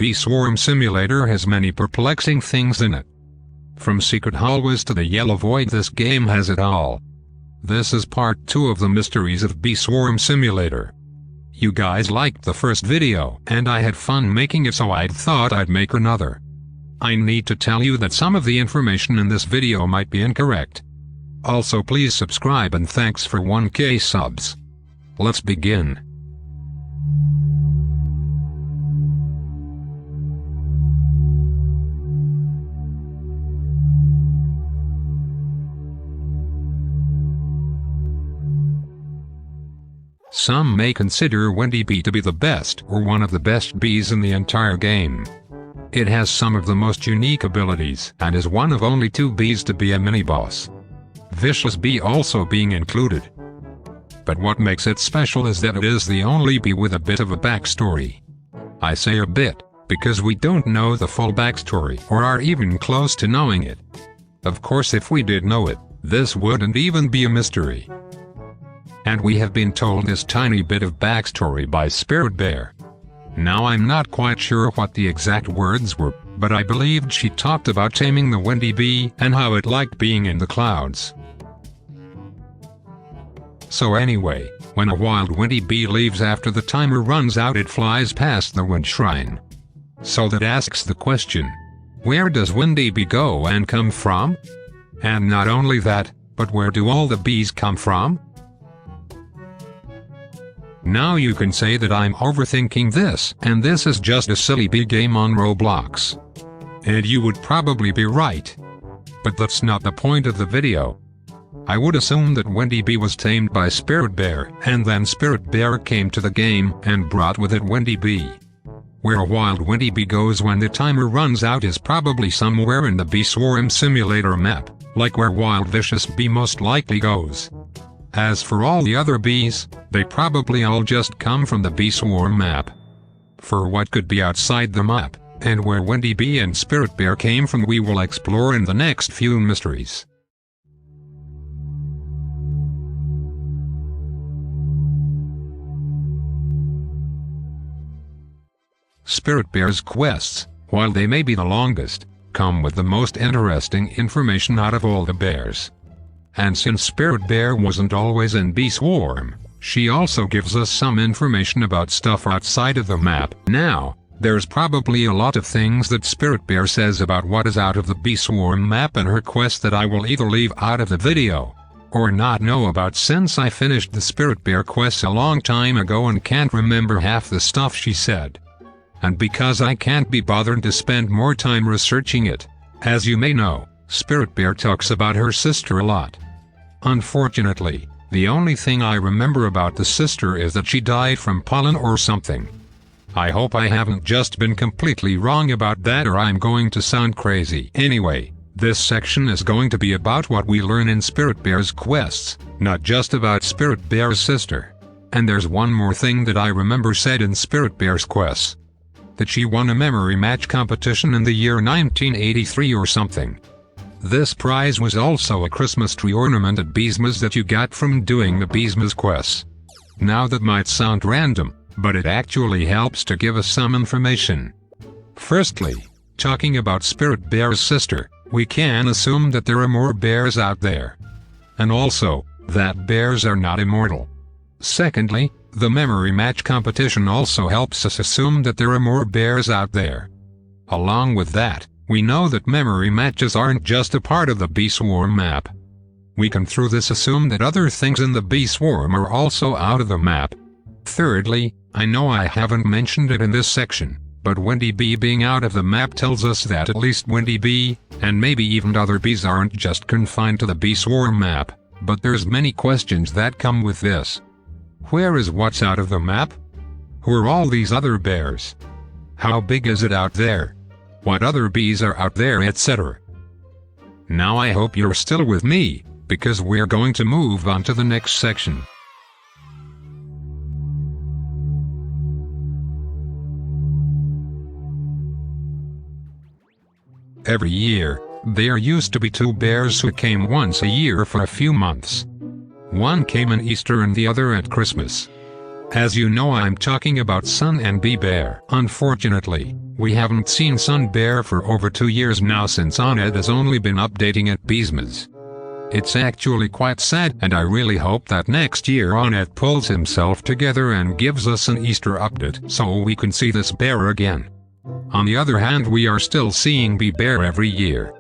Bee Swarm Simulator has many perplexing things in it. From secret hallways to the yellow void, this game has it all. This is part 2 of the mysteries of Bee Swarm Simulator. You guys liked the first video, and I had fun making it, so I thought I'd make another. I need to tell you that some of the information in this video might be incorrect. Also, please subscribe and thanks for 1K subs. Let's begin. Some may consider Wendy Bee to be the best or one of the best bees in the entire game. It has some of the most unique abilities and is one of only 2 bees to be a mini-boss. Vicious Bee also being included. But what makes it special is that it is the only bee with a bit of a backstory. I say a bit, because we don't know the full backstory or are even close to knowing it. Of course, if we did know it, this wouldn't even be a mystery. And we have been told this tiny bit of backstory by Spirit Bear. Now, I'm not quite sure what the exact words were, but I believed she talked about taming the Wendy Bee and how it liked being in the clouds. So anyway, when a wild Wendy Bee leaves after the timer runs out, it flies past the Wind Shrine. So that asks the question, where does Wendy Bee go and come from? And not only that, but where do all the bees come from? Now you can say that I'm overthinking this, and this is just a silly bee game on Roblox. And you would probably be right. But that's not the point of the video. I would assume that Wendy Bee was tamed by Spirit Bear, and then Spirit Bear came to the game and brought with it Wendy Bee. Where a wild Wendy Bee goes when the timer runs out is probably somewhere in the Bee Swarm Simulator map, like where Wild Vicious Bee most likely goes. As for all the other bees, they probably all just come from the Bee Swarm map. For what could be outside the map, and where Wendy Bee and Spirit Bear came from, we will explore in the next few mysteries. Spirit Bear's quests, while they may be the longest, come with the most interesting information out of all the bears. And since Spirit Bear wasn't always in Bee Swarm, she also gives us some information about stuff outside of the map. Now, there's probably a lot of things that Spirit Bear says about what is out of the Bee Swarm map and her quest that I will either leave out of the video, or not know about, since I finished the Spirit Bear quest a long time ago and can't remember half the stuff she said. And because I can't be bothered to spend more time researching it. As you may know, Spirit Bear talks about her sister a lot. Unfortunately, the only thing I remember about the sister is that she died from pollen or something. I hope I haven't just been completely wrong about that, or I'm going to sound crazy. Anyway, this section is going to be about what we learn in Spirit Bear's quests, not just about Spirit Bear's sister. And there's one more thing that I remember said in Spirit Bear's quests. That she won a memory match competition in the year 1983 or something. This prize was also a Christmas tree ornament at Beesmas that you got from doing the Beesmas quests. Now that might sound random, but it actually helps to give us some information. Firstly, talking about Spirit Bear's sister, we can assume that there are more bears out there. And also, that bears are not immortal. Secondly, the memory match competition also helps us assume that there are more bears out there. Along with that, we know that memory matches aren't just a part of the Bee Swarm map. We can through this assume that other things in the Bee Swarm are also out of the map. Thirdly, I know I haven't mentioned it in this section, but Wendy Bee being out of the map tells us that at least Wendy Bee, and maybe even other bees, aren't just confined to the Bee Swarm map, but there's many questions that come with this. Where is what's out of the map? Who are all these other bears? How big is it out there? What other bees are out there, etc. Now I hope you're still with me, because we're going to move on to the next section. Every year, there used to be 2 bears who came once a year for a few months. One came on Easter and the other at Christmas. As you know, I'm talking about Sun and Bee Bear. Unfortunately, we haven't seen Sun Bear for over 2 years now since Oned has only been updating at Beesmas. It's actually quite sad, and I really hope that next year Oned pulls himself together and gives us an Easter update so we can see this bear again. On the other hand, we are still seeing Bee Bear every year.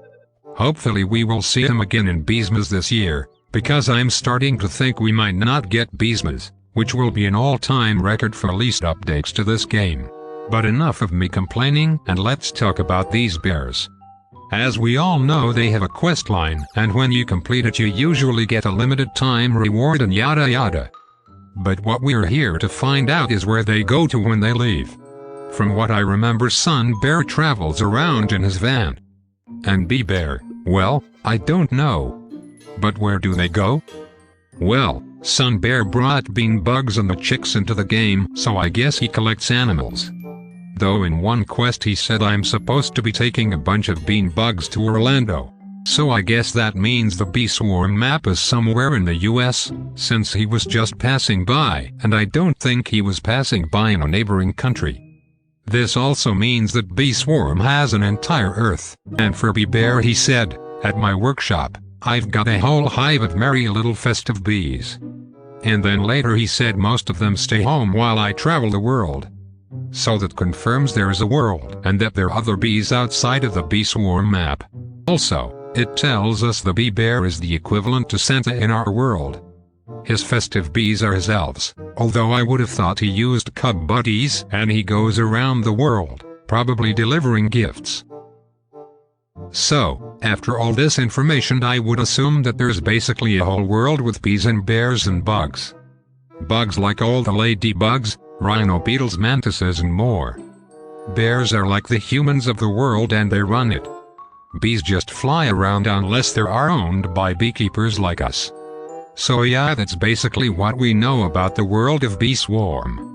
Hopefully we will see him again in Beesmas this year, because I'm starting to think we might not get Beesmas, which will be an all-time record for least updates to this game. But enough of me complaining, and let's talk about these bears. As we all know, they have a quest line, and when you complete it you usually get a limited time reward and yada yada. But what we're here to find out is where they go to when they leave. From what I remember, Sun Bear travels around in his van. And Bee Bear, well, I don't know. But where do they go? Well, Sun Bear brought bean bugs and the chicks into the game, so I guess he collects animals. Though in one quest he said I'm supposed to be taking a bunch of bean bugs to Orlando. So I guess that means the bee swarm map is somewhere in the US, since he was just passing by, and I don't think he was passing by in a neighboring country. This also means that Bee Swarm has an entire Earth, and for Bee Bear he said, at my workshop, I've got a whole hive of merry little festive bees. And then later he said most of them stay home while I travel the world. So that confirms there is a world, and that there are other bees outside of the Bee Swarm map. Also, it tells us the Bee Bear is the equivalent to Santa in our world. His festive bees are his elves, although I would have thought he used cub buddies, and he goes around the world, probably delivering gifts. So, after all this information, I would assume that there's basically a whole world with bees and bears and bugs. Bugs like all the ladybugs, rhino beetles, mantises and more. Bears are like the humans of the world and they run it. Bees just fly around unless they are owned by beekeepers like us. So yeah, that's basically what we know about the world of Bee Swarm.